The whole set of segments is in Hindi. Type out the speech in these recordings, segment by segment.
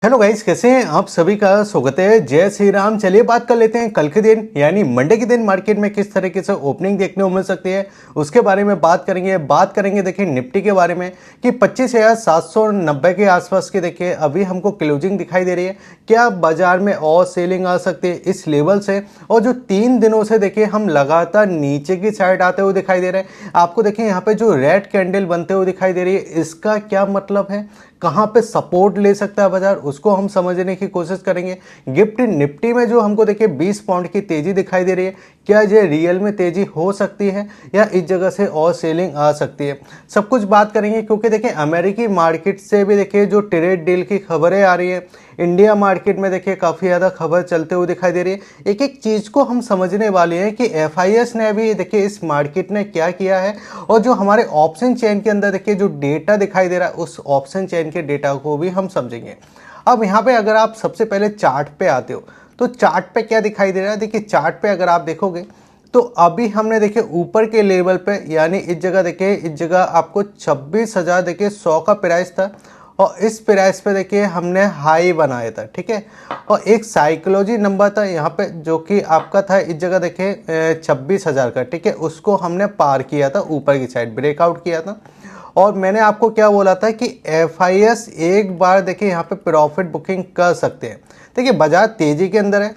हेलो गाइस, कैसे हैं आप सभी का स्वागत है। जय श्री राम। चलिए बात कर लेते हैं कल के दिन यानी मंडे के दिन मार्केट में किस तरीके से ओपनिंग देखने को मिल सकती है, उसके बारे में बात करेंगे। देखिए निफ्टी के बारे में कि 25,790 के आसपास की देखिए अभी हमको क्लोजिंग दिखाई दे रही है। क्या बाजार में और सेलिंग आ सकती है इस लेवल से, और जो 3 दिनों से देखिए हम लगातार नीचे की साइड आते हुए दिखाई दे रहे हैं। आपको देखिए यहाँ पे जो रेड कैंडल बनते हुए दिखाई दे रही है, इसका क्या मतलब है, कहां पे सपोर्ट ले सकता है बाजार, उसको हम समझने की कोशिश करेंगे। गिफ्ट निफ्टी में जो हमको देखिए 20 पॉइंट की तेजी दिखाई दे रही है, क्या ये रियल में तेजी हो सकती है या इस जगह से और सेलिंग आ सकती है, सब कुछ बात करेंगे। क्योंकि देखिए अमेरिकी मार्केट से भी देखिए जो ट्रेड डील की खबरें आ रही है, इंडिया मार्केट में देखिए काफ़ी ज़्यादा खबर चलते हुए दिखाई दे रही है। एक एक चीज़ को हम समझने वाले हैं कि एफआईएस ने भी देखिए इस मार्केट ने क्या किया है, और जो हमारे ऑप्शन चेन के अंदर देखिए जो डेटा दिखाई दे रहा है, उस ऑप्शन चेन के डेटा को भी हम समझेंगे। अब यहाँ पे अगर आप सबसे पहले चार्ट पे आते हो तो चार्ट पे क्या दिखाई दे रहा है। देखिए चार्ट पे अगर आप देखोगे तो अभी हमने देखिए ऊपर के लेवल पे यानी इस जगह देखिए, इस जगह आपको 26,000 देखिए 100 का प्राइस था, और इस प्राइस पे देखिए हमने हाई बनाया था, ठीक है। और एक साइकोलॉजी नंबर था यहाँ पे जो कि आपका था इस जगह देखिए 26,000 का, ठीक है। उसको हमने पार किया था, ऊपर की साइड ब्रेकआउट किया था। और मैंने आपको क्या बोला था कि एफआईएस एक बार देखिए यहाँ पे प्रॉफिट बुकिंग कर सकते हैं। देखिए बाजार तेजी के अंदर है,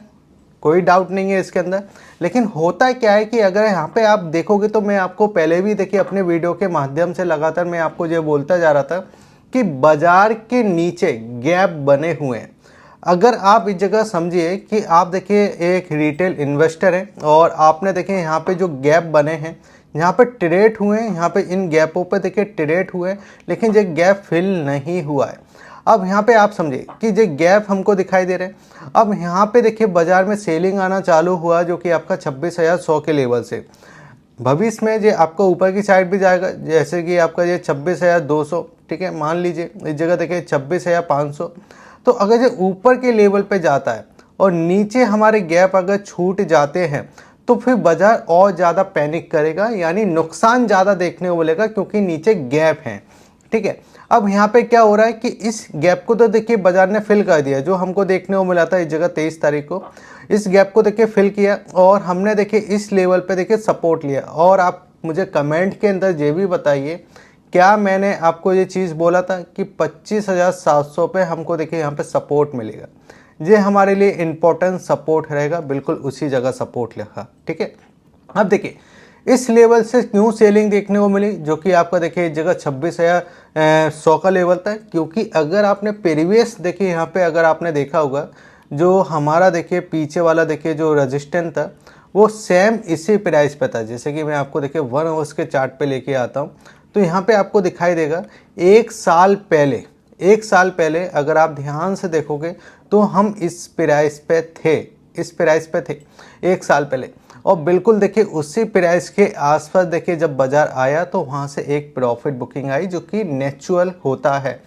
कोई डाउट नहीं है इसके अंदर। लेकिन होता क्या है कि अगर यहाँ पे आप देखोगे तो मैं आपको पहले भी देखिए अपने वीडियो के माध्यम से लगातार मैं आपको ये बोलता जा रहा था कि बाजार के नीचे गैप बने हुए हैं। अगर आप इस जगह समझिए कि आप देखिए एक रिटेल इन्वेस्टर हैं और आपने देखिए यहाँ पे जो गैप बने हैं, यहाँ पे ट्रेड हुए हैं, यहाँ पे इन गैपों पे देखिए ट्रेड हुए हैं, लेकिन ये गैप फिल नहीं हुआ है। अब यहाँ पे आप समझिए कि ये गैप हमको दिखाई दे रहे हैं। अब यहाँ पे देखिए बाजार में सेलिंग आना चालू हुआ जो कि आपका 26,100 के लेवल से। भविष्य में ये आपका ऊपर की साइड भी जाएगा, जैसे कि आपका ये 26,200, ठीक है। मान लीजिए इस जगह देखिए 26,500। तो अगर ये ऊपर के लेवल पे जाता है और नीचे हमारे गैप अगर छूट जाते हैं तो फिर बाजार और ज़्यादा पैनिक करेगा, यानी नुकसान ज़्यादा देखने को मिलेगा क्योंकि नीचे गैप है, ठीक है। अब यहाँ पे क्या हो रहा है कि इस गैप को तो देखिए बाजार ने फिल कर दिया, जो हमको देखने को मिला था इस जगह 23 तारीख को। इस गैप को देखिए फिल किया और हमने देखिए इस लेवल पे देखिए सपोर्ट लिया। और आप मुझे कमेंट के अंदर ये भी बताइए, क्या मैंने आपको ये चीज़ बोला था कि 25,700 पे हमको देखिए यहाँ पे सपोर्ट मिलेगा। ये हमारे लिए इम्पोर्टेंट सपोर्ट रहेगा, बिल्कुल उसी जगह सपोर्ट लिखा, ठीक है। अब देखिए इस लेवल से क्यों सेलिंग देखने को मिली, जो कि आपका देखिए इस जगह 26,100 का लेवल था। क्योंकि अगर आपने प्रीवियस देखिए यहाँ पे अगर आपने देखा होगा, जो हमारा देखिए पीछे वाला देखिए जो रजिस्टेंस था वो सेम इसी प्राइस पे था। जैसे कि मैं आपको देखिए 1 आवर्स के चार्ट पे लेके आता हूँ तो यहाँ पे आपको दिखाई देगा एक साल पहले अगर आप ध्यान से देखोगे तो हम इस प्राइस पे थे, एक साल पहले। और बिल्कुल देखिए उसी प्राइस के आसपास देखिए जब बाजार आया तो वहाँ से एक प्रॉफिट बुकिंग आई, जो कि नेचुरल होता है।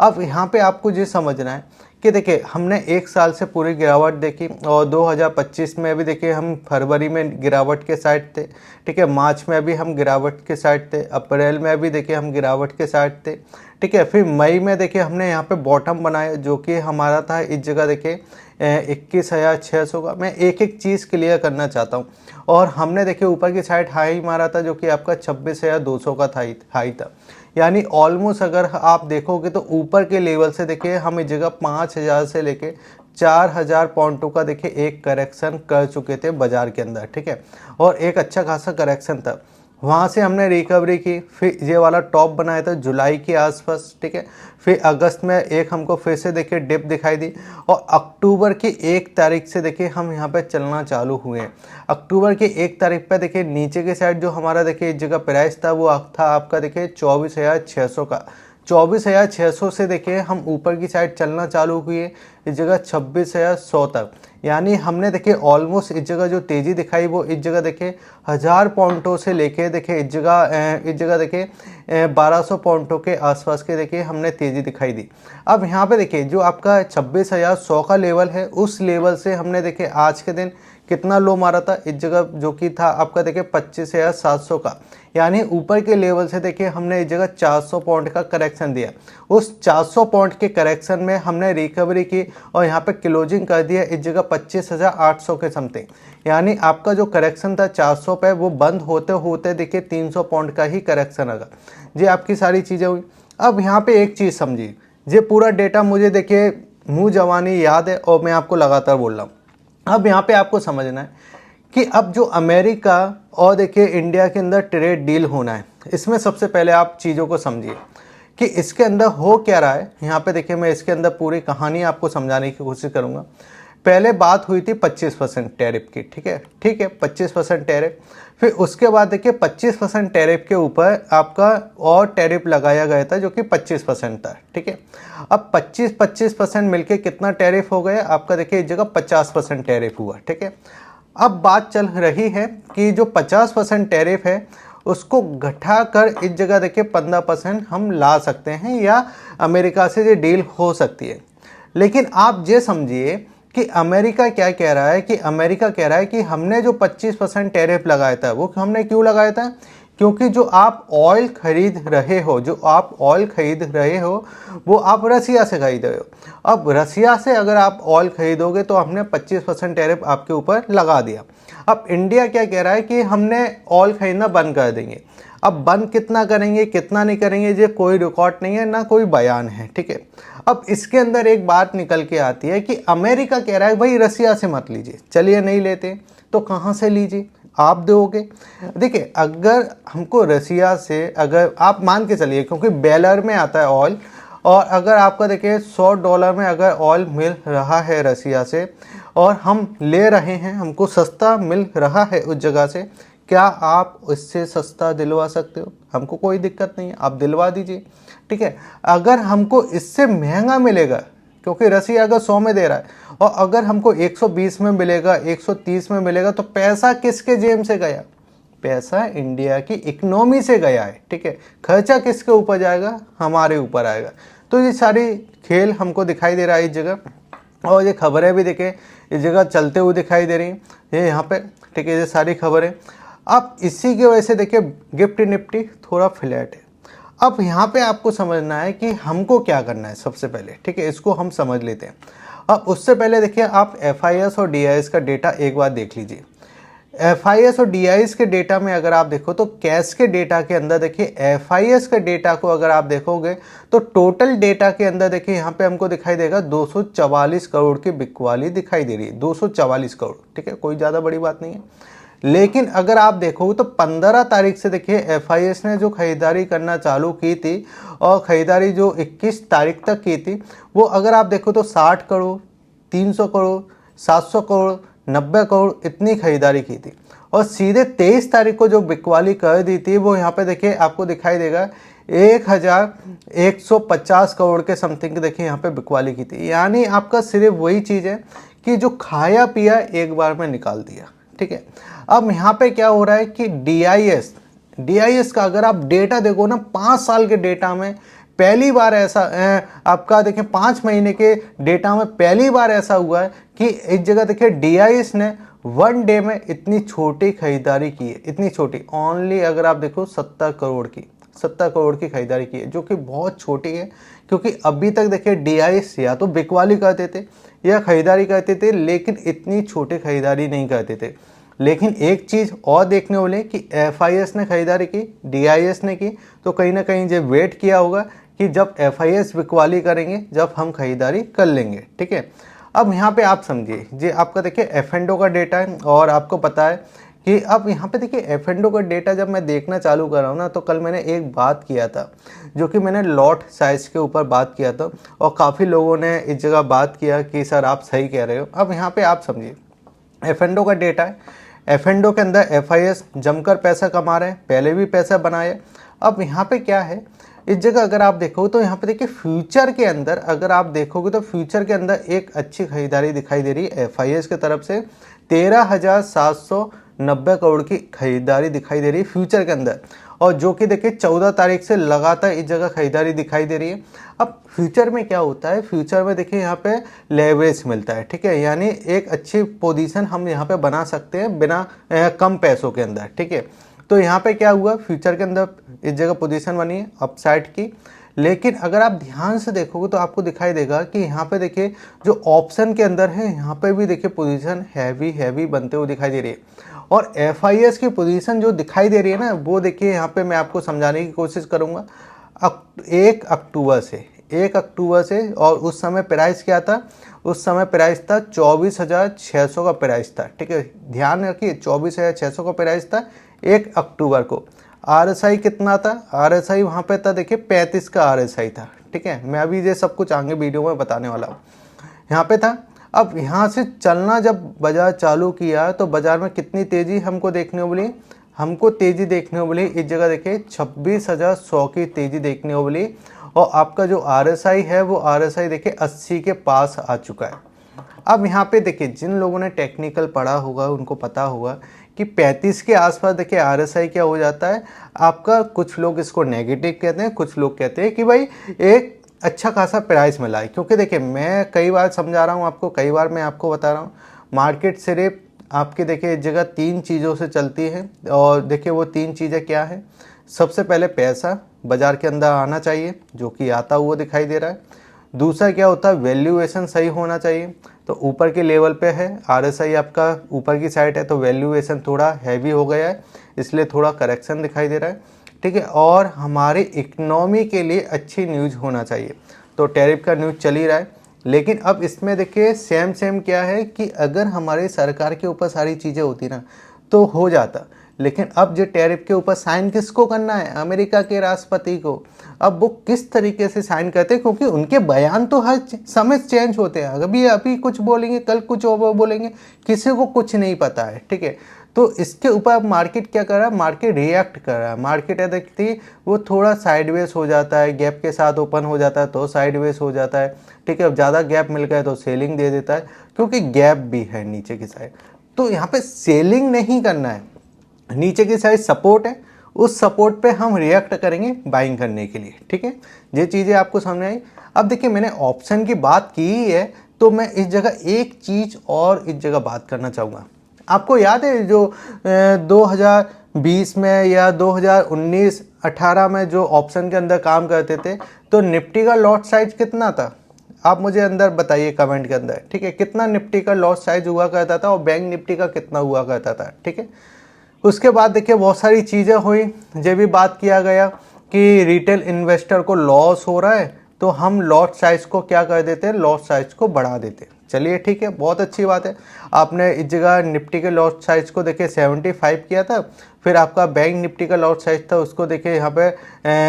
अब यहाँ पे आपको ये समझना है कि देखिए हमने एक साल से पूरी गिरावट देखी, और 2025 में भी देखिए हम फरवरी में गिरावट के साइड थे, ठीक है। मार्च में भी हम गिरावट के साइड थे, अप्रैल में भी देखिए हम गिरावट के साइड थे, ठीक है। फिर मई में देखिए हमने यहाँ पे बॉटम बनाया जो कि हमारा था इस जगह देखिए 21,600 का। मैं एक एक चीज़ क्लियर करना चाहता हूँ। और हमने देखिए ऊपर की साइड हाई मारा था जो कि आपका 26,200 का था, हाई था। यानी ऑलमोस्ट अगर आप देखोगे तो ऊपर के लेवल से देखिए हम इस जगह 5,000 से लेके 4,000 पॉइंटों का देखिए एक करेक्शन कर चुके थे बाजार के अंदर, ठीक है। और एक अच्छा खासा करेक्शन था, वहाँ से हमने रिकवरी की। फिर ये वाला टॉप बनाया था जुलाई के आसपास, ठीक है। फिर अगस्त में एक हमको फिर से देखिए डिप दिखाई दी, और अक्टूबर की 1 तारीख से देखिए हम यहाँ पे चलना चालू हुए हैं। अक्टूबर की 1 तारीख पे देखिए नीचे के साइड जो हमारा देखिए इस जगह प्राइस था वो था आपका देखिए 24,600 का। 24,600 से देखिए हम ऊपर की साइड चलना चालू हुए इस जगह 26,100 तक। यानी हमने देखिए ऑलमोस्ट इस जगह जो तेज़ी दिखाई वो इस जगह देखिए 1,000 पॉइंटों से लेके देखिए इस जगह देखिए 1,200 पॉइंटों के आसपास के देखिए हमने तेज़ी दिखाई दी। अब यहाँ पे देखिए जो आपका 26,100 का लेवल है, उस लेवल से हमने देखिए आज के दिन कितना लो मारा था इस जगह, जो कि था आपका देखिए 25,700 का, यानी ऊपर के लेवल से देखिए हमने इस जगह 400 पॉइंट का करेक्शन दिया। उस 400 पॉइंट के करेक्शन में हमने रिकवरी की और यहाँ पे क्लोजिंग कर दिया इस जगह 25,800 के समथिंग, यानी आपका जो करेक्शन था 400 पे वो बंद होते होते देखिए 300 पॉइंट का ही करेक्शन आगा। जी आपकी सारी चीज़ें हुई। अब यहाँ पे एक चीज़ समझिए, ये पूरा डेटा मुझे देखिए मुँह जवानी याद है और मैं आपको लगातार बोल रहा हूँ। अब यहाँ पे आपको समझना है कि अब जो अमेरिका और देखिए इंडिया के अंदर ट्रेड डील होना है, इसमें सबसे पहले आप चीज़ों को समझिए कि इसके अंदर हो क्या रहा है। यहाँ पे देखिए मैं इसके अंदर पूरी कहानी आपको समझाने की कोशिश करूँगा। पहले बात हुई थी 25% टैरिफ की, ठीक है 25% टैरिफ। फिर उसके बाद देखिए 25% टैरिफ के ऊपर आपका और टैरिफ लगाया गया था जो कि 25% था, ठीक है। अब 25% मिलके कितना टैरिफ हो गया आपका, देखिए इस जगह 50% टैरिफ हुआ, ठीक है। अब बात चल रही है कि जो 50% टैरिफ है उसको घटा कर इस जगह देखिए 15% हम ला सकते हैं या अमेरिका से ये डील हो सकती है। लेकिन आप ये समझिए कि अमेरिका क्या कह रहा है, कि अमेरिका कह रहा है कि हमने जो 25% टैरिफ लगाया था वो हमने क्यों लगाया था, क्योंकि जो आप ऑयल खरीद रहे हो वो आप रसिया से खरीद रहे हो। अब रसिया से अगर आप ऑयल खरीदोगे तो हमने 25% टैरिफ आपके ऊपर लगा दिया। अब इंडिया क्या कह रहा है कि हमने ऑयल खरीदना बंद कर देंगे। अब बंद कितना करेंगे कितना नहीं करेंगे ये कोई रिकॉर्ड नहीं है ना कोई बयान है, ठीक है। अब इसके अंदर एक बात निकल के आती है कि अमेरिका कह रहा है भाई रसिया से मत लीजिए, चलिए नहीं लेते तो कहाँ से लीजिए, आप दोगे। देखिए अगर हमको रसिया से, अगर आप मान के चलिए क्योंकि बेलर में आता है ऑयल, और अगर आपका देखिए $100 में अगर ऑयल मिल रहा है रसिया से और हम ले रहे हैं, हमको सस्ता मिल रहा है उस जगह से, क्या आप उससे सस्ता दिलवा सकते हो? हमको कोई दिक्कत नहीं है, आप दिलवा दीजिए, ठीक है। अगर हमको इससे महंगा मिलेगा, क्योंकि रसिया अगर 100 में दे रहा है और अगर हमको 120 में मिलेगा, 130 में मिलेगा, तो पैसा किसके जेब से गया? पैसा इंडिया की इकोनॉमी से गया है, ठीक है। खर्चा किसके ऊपर जाएगा? हमारे ऊपर आएगा। तो ये सारी खेल हमको दिखाई दे रहा है इस जगह, और ये खबरें भी देखे इस जगह चलते हुए दिखाई दे रही हैं ये यहाँ पे, ठीक है। ये सारी खबरें अब इसी की वजह से देखिए गिफ्ट निफ्टी थोड़ा फ्लैट है। अब यहाँ पे आपको समझना है कि हमको क्या करना है सबसे पहले, ठीक है, इसको हम समझ लेते हैं। अब उससे पहले देखिए आप FIS और DIS का डेटा एक बार देख लीजिए। FIS और DIS के डेटा में अगर आप देखो तो कैश के डेटा के अंदर देखिए FIS के डेटा को अगर आप देखोगे तो टोटल डेटा के अंदर देखिए यहाँ पे हमको दिखाई देगा 244 करोड़ की बिकवाली दिखाई दे रही है, 244 करोड़, ठीक है, कोई ज़्यादा बड़ी बात नहीं है। लेकिन अगर आप देखोगे तो 15 तारीख से देखिए FIS ने जो खरीदारी करना चालू की थी और खरीदारी जो 21 तारीख तक की थी, वो अगर आप देखो तो 60 करोड़, 300 करोड़, 700 करोड़, 90 करोड़ इतनी खरीदारी की थी। और सीधे 23 तारीख को जो बिकवाली कर दी थी वो यहाँ पे देखिए आपको दिखाई देगा 1150 करोड़ के समथिंग देखिए यहाँ पे बिकवाली की थी। यानी आपका सिर्फ वही चीज़ है कि जो खाया पिया एक बार में निकाल दिया, ठीक है। अब यहाँ पे क्या हो रहा है कि DIS का अगर आप डेटा देखो ना, 5 साल के डेटा में पहली बार ऐसा आपका देखिए 5 महीने के डेटा में पहली बार ऐसा हुआ है कि इस जगह देखिए DIS ने 1 डे में इतनी छोटी खरीदारी की है, इतनी छोटी, ओनली अगर आप देखो 70 करोड़ की खरीदारी की है, जो कि बहुत छोटी है। क्योंकि अभी तक देखिए DIS या तो बिकवाली करते थे या खरीदारी करते थे, लेकिन इतनी छोटी खरीदारी नहीं करते थे। लेकिन एक चीज़ और देखने वाले कि FIS ने खरीदारी की, DIS ने की, तो कहीं ना कहीं जो वेट किया होगा कि जब FIS बिकवाली करेंगे जब हम खरीदारी कर लेंगे, ठीक है। अब यहाँ पे आप समझिए, ये आपका देखिए F&O का डेटा है, और आपको पता है कि अब यहाँ पे देखिए F&O का डेटा जब मैं देखना चालू कर रहा हूँ ना, तो कल मैंने एक बात किया था, जो कि मैंने लॉट साइज के ऊपर बात किया था, और काफ़ी लोगों ने इस जगह बात किया कि सर आप सही कह रहे हो। अब यहाँ पे आप समझिए F&O का डेटा है, F&O के अंदर FIS जमकर पैसा कमा रहे हैं, पहले भी पैसा बनाए। अब यहाँ पे क्या है, इस जगह अगर आप देखो तो यहाँ पे देखिए फ्यूचर के अंदर अगर आप देखोगे तो फ्यूचर के अंदर एक अच्छी खरीदारी दिखाई दे रही है FIS की तरफ से, 13,790 करोड़ की खरीदारी दिखाई दे रही है फ्यूचर के अंदर। और जो कि देखिए 14 तारीख से लगातार इस जगह खरीदारी दिखाई दे रही है। अब फ्यूचर में क्या होता है, फ्यूचर में देखिए यहाँ पे लेवरेज मिलता है, ठीक है, यानी एक अच्छी पोजीशन हम यहाँ पे बना सकते हैं बिना कम पैसों के अंदर, ठीक है। तो यहाँ पे क्या हुआ, फ्यूचर के अंदर इस जगह पोजीशन बनी है अपसाइड की, लेकिन अगर आप ध्यान से देखोगे तो आपको दिखाई देगा कि यहाँ पे देखिए जो ऑप्शन के अंदर है यहाँ पे भी देखिए पोजीशन हैवी बनते हुए दिखाई दे रही है। और FIS की पोजीशन जो दिखाई दे रही है ना, वो देखिए यहाँ पे मैं आपको समझाने की कोशिश करूँगा। 1 अक्टूबर से और उस समय प्राइस क्या था, उस समय प्राइस था 24,600 का प्राइस था, ठीक है, ध्यान रखिए 24,600 का प्राइस था 1 अक्टूबर को। RSI कितना था, RSI वहाँ पे था देखिए 35 का RSI था, ठीक है। मैं अभी ये सब कुछ आगे वीडियो में बताने वाला हूँ, यहाँ पे था। अब यहाँ से चलना जब बाजार चालू किया तो बाजार में कितनी तेज़ी हमको देखने को मिली, हमको तेज़ी देखने को मिली इस जगह देखिए 26,100 की तेज़ी देखने को मिली। और आपका जो RSI है वो RSI देखिए 80 के पास आ चुका है। अब यहाँ पे देखिए जिन लोगों ने टेक्निकल पढ़ा होगा उनको पता होगा कि 35 के आसपास देखिए RSI क्या हो जाता है आपका, कुछ लोग इसको नेगेटिव कहते हैं, कुछ लोग कहते हैं कि भाई एक अच्छा खासा प्राइस मिला है। क्योंकि देखिए मैं कई बार समझा रहा हूँ आपको, कई बार मैं आपको बता रहा हूँ, मार्केट सिर्फ आपके देखिए इस जगह 3 चीज़ों से चलती है। और देखिए वो 3 चीज़ें क्या है, सबसे पहले पैसा बाज़ार के अंदर आना चाहिए जो कि आता हुआ दिखाई दे रहा है। दूसरा क्या होता है, वैल्यूएशन सही होना चाहिए। तो ऊपर के लेवल पे है, RSI आपका ऊपर की साइड है तो वैल्यूएशन थोड़ा हैवी हो गया है, इसलिए थोड़ा करेक्शन दिखाई दे रहा है, ठीक है। और हमारी इकोनॉमी के लिए अच्छी न्यूज़ होना चाहिए। तो टैरिफ का न्यूज़ चल ही रहा है, लेकिन अब इसमें देखिए सेम क्या है कि अगर हमारी सरकार के ऊपर सारी चीज़ें होती ना तो हो जाता, लेकिन अब जो टैरिफ के ऊपर साइन किसको करना है, अमेरिका के राष्ट्रपति को। अब वो किस तरीके से साइन करते हैं, क्योंकि उनके बयान तो हर समय चेंज होते हैं, अभी कुछ बोलेंगे कल कुछ और बोलेंगे, किसी को कुछ नहीं पता है, ठीक है। तो इसके ऊपर अब मार्केट क्या कर रहा है, मार्केट रिएक्ट कर रहा है। मार्केट है देखती वो थोड़ा साइडवेज हो जाता है, गैप के साथ ओपन हो जाता है तो साइडवेज हो जाता है, ठीक है। अब ज़्यादा गैप मिल गया तो सेलिंग दे देता है, क्योंकि गैप भी है नीचे की साइड। तो यहाँ पे सेलिंग नहीं करना है, नीचे की साइड सपोर्ट है, उस सपोर्ट पे हम रिएक्ट करेंगे बाइंग करने के लिए, ठीक है। ये चीज़ें आपको समझ आई। अब देखिए मैंने ऑप्शन की बात की है तो मैं इस जगह एक चीज़ और इस जगह बात करना चाहूँगा। आपको याद है जो 2020 में या 2019-18 में जो ऑप्शन के अंदर काम करते थे तो निफ्टी का लॉट साइज कितना था, आप मुझे अंदर बताइए कमेंट के अंदर, ठीक है। कितना निफ्टी का लॉट साइज हुआ करता था और बैंक निफ्टी का कितना हुआ करता था, ठीक है। उसके बाद देखिए बहुत सारी चीज़ें हुई, ये भी बात किया गया कि रिटेल इन्वेस्टर को लॉस हो रहा है तो हम लॉट साइज को क्या कर देते हैं, लॉट साइज को बढ़ा देते हैं। चलिए ठीक है, बहुत अच्छी बात है। आपने इस जगह निफ्टी के लॉट साइज को देखिए 75 किया था, फिर आपका बैंक निफ्टी का लॉट साइज था उसको देखिए यहाँ पे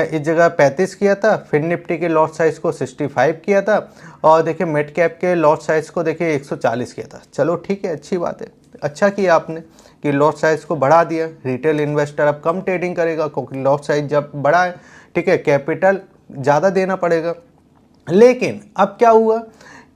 इस जगह 35 किया था, फिर निफ्टी के लॉट साइज को 65 किया था, और देखिए मिड कैप के लॉट साइज को देखिए 140 किया था। चलो ठीक है, अच्छी बात है, अच्छा किया आपने कि लॉट साइज को बढ़ा दिया। रिटेल इन्वेस्टर अब कम ट्रेडिंग करेगा क्योंकि लॉट साइज जब बढ़ा है, ठीक है, कैपिटल ज़्यादा देना पड़ेगा। लेकिन अब क्या हुआ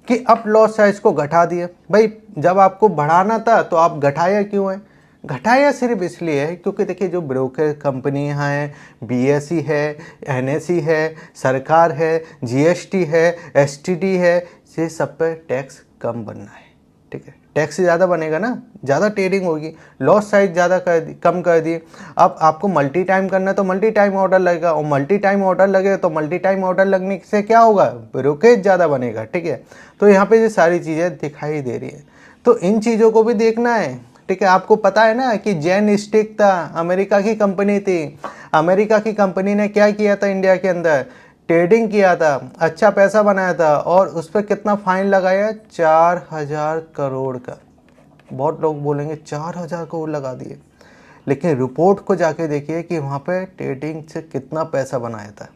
कि अब लॉट साइज को घटा दिया। भाई जब आपको बढ़ाना था तो आप घटाया क्यों है, घटाया सिर्फ इसलिए है क्योंकि देखिए जो ब्रोकर कंपनियां हैं, BSE है, NSE है, सरकार है, GST है, STT है, ये सब पे टैक्स कम बनना है, ठीक है। टैक्स ज़्यादा बनेगा ना, ज़्यादा ट्रेडिंग होगी, लॉस साइज ज़्यादा कम कर दिए। अब आपको मल्टी टाइम करना है तो मल्टी टाइम ऑर्डर लगेगा, और मल्टी टाइम ऑर्डर लगे तो मल्टी टाइम ऑर्डर लगने से क्या होगा, ब्रोकेज ज़्यादा बनेगा, ठीक है। तो यहाँ पे ये सारी चीज़ें दिखाई दे रही है, तो इन चीज़ों को भी देखना है, ठीक है। आपको पता है ना कि जेन स्टिक था, अमेरिका की कंपनी थी, अमेरिका की कंपनी ने क्या किया था, इंडिया के अंदर ट्रेडिंग किया था, अच्छा पैसा बनाया था, और उस पर कितना फाइन लगाया, 4,000 करोड़ का। बहुत लोग बोलेंगे 4,000 करोड़ लगा दिए, लेकिन रिपोर्ट को जाके देखिए कि वहाँ पे ट्रेडिंग से कितना पैसा बनाया था,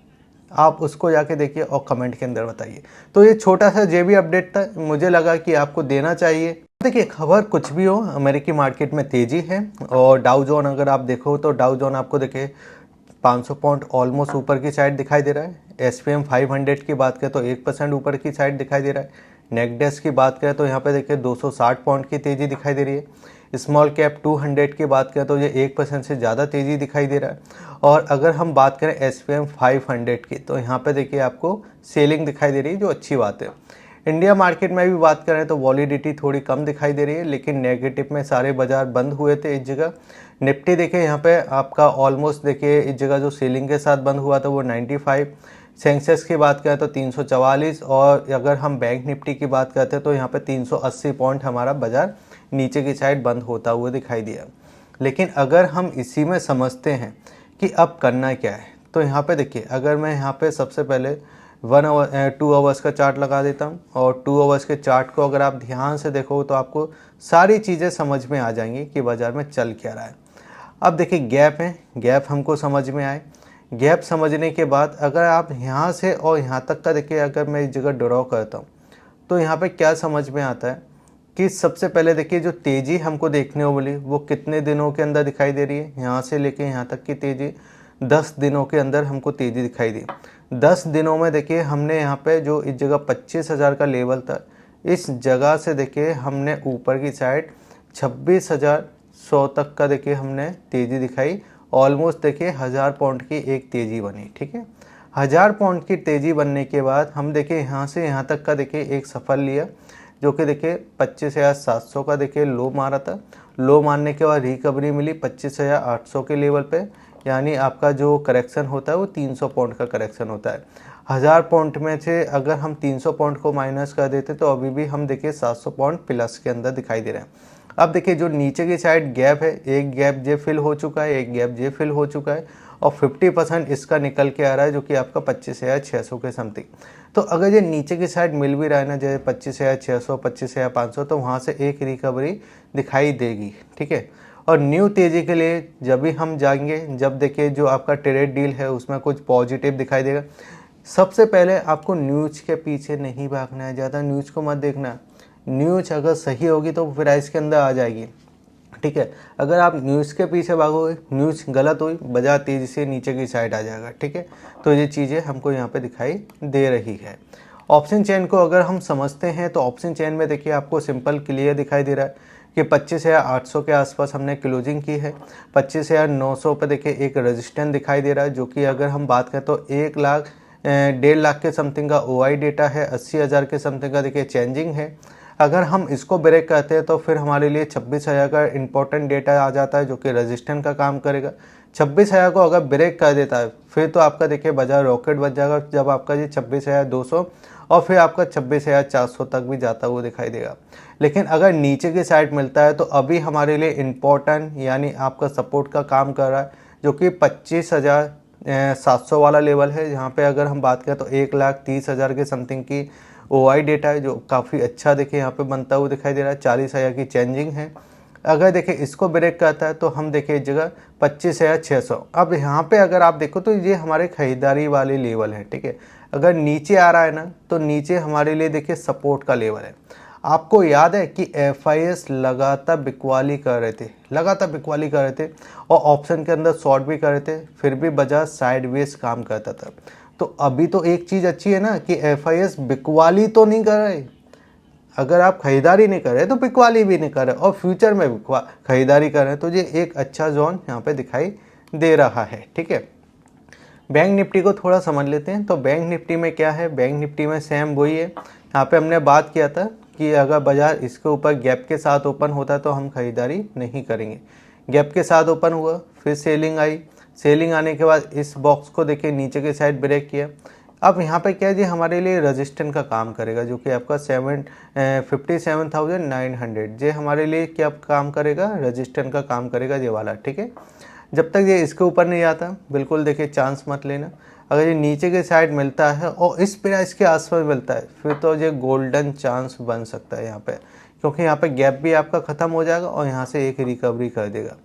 आप उसको जाके देखिए और कमेंट के अंदर बताइए। तो ये छोटा सा जे भी अपडेट था, मुझे लगा कि आपको देना चाहिए। देखिए खबर कुछ भी हो, अमेरिकी मार्केट में तेज़ी है, और डाउ जोन अगर आप देखो तो डाउ जोन आपको देखिए 500 पॉइंट ऑलमोस्ट ऊपर की साइड दिखाई दे रहा है। SPM 500 की बात करें तो 1% ऊपर की साइड दिखाई दे रहा है। नेकडेस की बात करें तो यहाँ पे देखिए 260 पॉइंट की तेज़ी दिखाई दे रही है। स्मॉल कैप 200 की बात करें तो ये 1% से ज़्यादा तेज़ी दिखाई दे रहा है। और अगर हम बात करें SPM 500 की, तो यहाँ पे देखिए आपको सेलिंग दिखाई दे रही है, जो अच्छी बात है। इंडिया मार्केट में भी बात करें तो वॉलिडिटी थोड़ी कम दिखाई दे रही है, लेकिन नेगेटिव में सारे बाजार बंद हुए थे इस जगह। निफ्टी देखिए यहाँ पे आपका ऑलमोस्ट देखिए इस जगह जो सेलिंग के साथ बंद हुआ था वो 95। सेंसेक्स की बात करें तो 344, और अगर हम बैंक निफ्टी की बात करते हैं तो यहाँ पे 380 पॉइंट हमारा बाजार नीचे की साइड बंद होता हुआ दिखाई दिया। लेकिन अगर हम इसी में समझते हैं कि अब करना क्या है, तो यहाँ पे देखिए अगर मैं यहाँ पे सबसे पहले 2 आवर्स का चार्ट लगा देता हूँ, और 2 आवर्स के चार्ट को अगर आप ध्यान से देखो तो आपको सारी चीज़ें समझ में आ जाएंगी कि बाज़ार में चल क्या रहा है। अब देखिए गैप है, गैप हमको समझ में आए। गैप समझने के बाद अगर आप यहाँ से और यहाँ तक का देखिए, अगर मैं इस जगह ड्रॉ करता हूँ तो यहाँ पे क्या समझ में आता है कि सबसे पहले देखिए जो तेज़ी हमको देखने को मिली वो कितने दिनों के अंदर दिखाई दे रही है। यहाँ से लेके यहाँ तक की तेज़ी 10 दिनों के अंदर हमको तेज़ी दिखाई दी। 10 दिनों में देखिए हमने यहाँ पे जो इस जगह 25,000 का लेवल था, इस जगह से देखिए हमने ऊपर की साइड 26,100 तक का देखिए हमने तेज़ी दिखाई। ऑलमोस्ट देखिए 1000 पॉइंट की एक तेज़ी बनी, ठीक है। 1000 पॉइंट की तेज़ी बनने के बाद हम देखिए यहाँ से यहाँ तक का देखिए एक सफल लिया, जो कि देखिए 25,700 का देखिए लो मारा था। लो मारने के बाद रिकवरी मिली 25,800 के लेवल पे, यानी आपका जो करेक्शन होता है वो 300 पॉइंट का करेक्शन होता है। 1000 पॉइंट में से अगर हम 300 पॉइंट को माइनस कर देते तो अभी भी हम देखिए 700 पॉइंट प्लस के अंदर दिखाई दे रहे हैं। अब देखिए जो नीचे की साइड गैप है, एक गैप जे फिल हो चुका है, एक गैप जे फिल हो चुका है, और 50% इसका निकल के आ रहा है, जो कि आपका 25,600 के समथिंग। तो अगर ये नीचे की साइड मिल भी रहा है ना, जैसे 25,600, 25,500, तो वहाँ से एक रिकवरी दिखाई देगी, ठीक है। और न्यू तेज़ी के लिए जब भी हम जाएंगे, जब देखिए जो आपका ट्रेड डील है उसमें कुछ पॉजिटिव दिखाई देगा। सबसे पहले आपको न्यूज़ के पीछे नहीं भागना है, ज़्यादा न्यूज़ को मत देखना। न्यूज़ अगर सही होगी तो प्राइस के अंदर आ जाएगी, ठीक है। अगर आप न्यूज़ के पीछे भागोगे, न्यूज़ गलत हुई, बाजार तेज़ी से नीचे की साइड आ जाएगा, ठीक है। तो ये चीज़ें हमको यहाँ पे दिखाई दे रही है। ऑप्शन चेन को अगर हम समझते हैं तो ऑप्शन चेन में देखिए आपको सिंपल क्लियर दिखाई दे रहा है कि 25,800 के आसपास हमने क्लोजिंग की है। 25,900 पे देखिए एक रेजिस्टेंस दिखाई दे रहा है, जो कि अगर हम बात करें तो 1,00,000 के समथिंग का OI डेटा है, 80,000 के समथिंग का देखिए चेंजिंग है। अगर हम इसको ब्रेक करते हैं तो फिर हमारे लिए 26,000 का इंपॉर्टेंट डेटा आ जाता है, जो कि रेजिस्टेंस का काम करेगा। 26,000 को अगर ब्रेक कर देता है फिर तो आपका देखिए बाजार रॉकेट बच जाएगा, जब आपका ये 26,200 और फिर आपका 26,400 तक भी जाता हुआ दिखाई देगा। लेकिन अगर नीचे की साइड मिलता है तो अभी हमारे लिए इम्पोर्टेंट यानी आपका सपोर्ट का काम कर रहा है, जो कि 25,700 वाला लेवल है। यहाँ पे अगर हम बात करें तो 1,30,000 के समथिंग की OI डेटा है, जो काफ़ी अच्छा देखिए यहाँ पे बनता हुआ दिखाई दे रहा है। 40,000 की चेंजिंग है। अगर देखिए इसको ब्रेक करता है तो हम देखिए इस जगह 25,600। अब यहाँ पे अगर आप देखो तो ये हमारे खरीदारी वाले लेवल है, ठीक है। अगर नीचे आ रहा है ना तो नीचे हमारे लिए देखिए सपोर्ट का लेवल है। आपको याद है कि FIS लगातार बिकवाली कर रहे थे, लगातार बिकवाली कर रहे थे, और ऑप्शन के अंदर शॉर्ट भी कर रहे थे, फिर भी बाजार साइडवेज काम करता था। तो अभी तो एक चीज़ अच्छी है ना कि FIS बिकवाली तो नहीं कर रहे। अगर आप खरीदारी नहीं कर रहे तो बिकवाली भी नहीं कर रहे, और फ्यूचर में खरीदारी कर रहे हैं, तो ये एक अच्छा जोन यहाँ पे दिखाई दे रहा है, ठीक है। बैंक निफ्टी को थोड़ा समझ लेते हैं। तो बैंक निफ्टी में क्या है, बैंक निफ्टी में सेम वही है। यहाँ पे हमने बात किया था कि अगर बाजार इसके ऊपर गैप के साथ ओपन होता है तो हम खरीदारी नहीं करेंगे। गैप के साथ ओपन हुआ, फिर सेलिंग आई। सेलिंग आने के बाद इस बॉक्स को देखिए नीचे के साइड ब्रेक किया। अब यहाँ पे क्या है जी, हमारे लिए रजिस्टेंस का काम करेगा, जो कि आपका 57,900 ये हमारे लिए क्या काम करेगा, रजिस्टेंस का काम करेगा ये वाला, ठीक है। जब तक ये इसके ऊपर नहीं आता बिल्कुल देखिए चांस मत लेना। अगर ये नीचे के साइड मिलता है और इस प्राइस के आसपास मिलता है फिर तो ये गोल्डन चांस बन सकता है यहाँ पे, क्योंकि यहाँ पे गैप भी आपका ख़त्म हो जाएगा और यहाँ से एक रिकवरी कर देगा।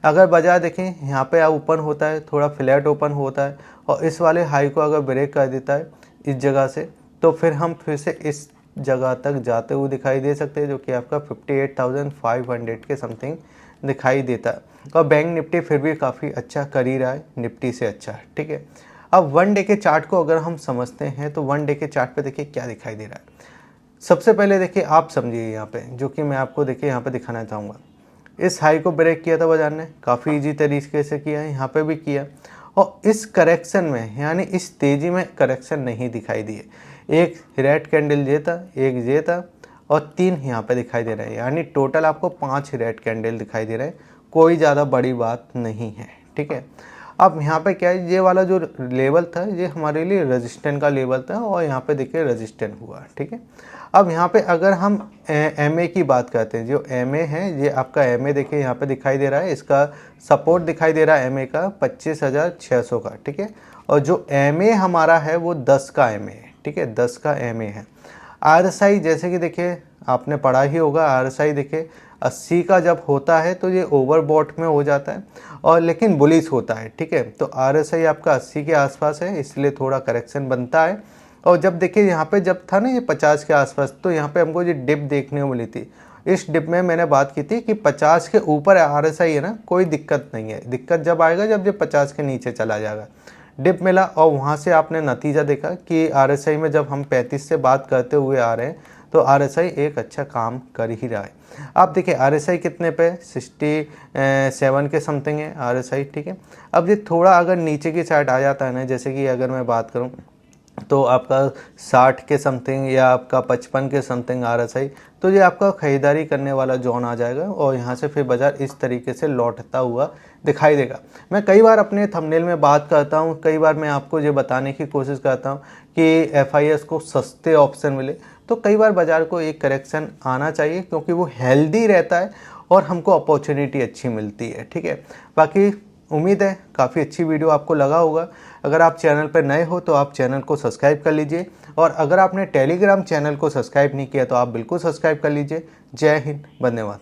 अगर बाजार देखें यहाँ पे आप ओपन होता है, थोड़ा फ्लैट ओपन होता है, और इस वाले हाई को अगर ब्रेक कर देता है इस जगह से, तो फिर हम फिर से इस जगह तक जाते हुए दिखाई दे सकते हैं, जो कि आपका 58,500 के समथिंग दिखाई देता है। और बैंक निफ्टी फिर भी काफ़ी अच्छा कर ही रहा है, निफ्टी से अच्छा है, ठीक है। अब 1 डे के चार्ट को अगर हम समझते हैं तो 1 डे के चार्ट पे देखिए क्या दिखाई दे रहा है। सबसे पहले देखिए आप समझिए यहाँ पे, जो कि मैं आपको देखिए यहाँ पे दिखाना चाहूँगा। इस हाई को ब्रेक किया था बाजार ने, काफ़ी इजी तरीके से किया है, यहाँ पे भी किया। और इस करेक्शन में यानी इस तेज़ी में करेक्शन नहीं दिखाई दिए। एक रेड कैंडल ये था, एक ये था और 3 यहाँ पे दिखाई दे रहे हैं, यानी टोटल आपको 5 रेड कैंडल दिखाई दे रहे हैं। कोई ज़्यादा बड़ी बात नहीं है, ठीक है। अब यहाँ पे क्या है, ये वाला जो लेवल था ये हमारे लिए रेजिस्टेंट का लेवल था और यहाँ पे देखिए रेजिस्टेंट हुआ, ठीक है। अब यहाँ पे अगर हम एमए की बात करते हैं, जो एमए है ये आपका एमए देखिए यहाँ पे दिखाई दे रहा है, इसका सपोर्ट दिखाई दे रहा है एमए का 25,600 का, ठीक है। और जो एमए हमारा है वो 10 का एमए है, ठीक है, 10 का एमए है। आरएसआई जैसे कि देखिए आपने पढ़ा ही होगा, आरएसआई देखिए 80 का जब होता है तो ये ओवरबॉट में हो जाता है और लेकिन बुलिश होता है, ठीक है। तो आरएसआई आपका 80 के आसपास है, इसलिए थोड़ा करेक्शन बनता है। और जब देखिए यहाँ पे जब था ना ये 50 के आसपास, तो यहाँ पे हमको ये डिप देखने को मिली थी। इस डिप में मैंने बात की थी कि 50 के ऊपर आरएसआई है ना, कोई दिक्कत नहीं है। दिक्कत जब आएगा जब ये 50 के नीचे चला जाएगा। डिप मिला और वहाँ से आपने नतीजा देखा कि आरएसआई में जब हम 35 से बात करते हुए आ रहे हैं तो आरएसआई एक अच्छा काम कर ही रहा है। आप देखिए आरएसआई कितने पे 67 के समथिंग है आरएसआई, ठीक है। अब ये थोड़ा अगर नीचे की साइड आ जाता है ना, जैसे कि अगर मैं बात करूं तो आपका 60 के समथिंग या आपका 55 के समथिंग आरएसआई, तो ये आपका खरीदारी करने वाला जोन आ जाएगा और यहाँ से फिर बाजार इस तरीके से लौटता हुआ दिखाई देगा। मैं कई बार अपने थंबनेल में बात करता हूँ, कई बार मैं आपको ये बताने की कोशिश करता हूँ कि एफआईएस को सस्ते ऑप्शन मिले, तो कई बार बाजार को एक करेक्शन आना चाहिए क्योंकि वो हेल्दी रहता है और हमको अपॉर्चुनिटी अच्छी मिलती है, ठीक है। बाकी उम्मीद है काफ़ी अच्छी वीडियो आपको लगा होगा। अगर आप चैनल पर नए हो तो आप चैनल को सब्सक्राइब कर लीजिए और अगर आपने टेलीग्राम चैनल को सब्सक्राइब नहीं किया तो आप बिल्कुल सब्सक्राइब कर लीजिए। जय हिंद, धन्यवाद।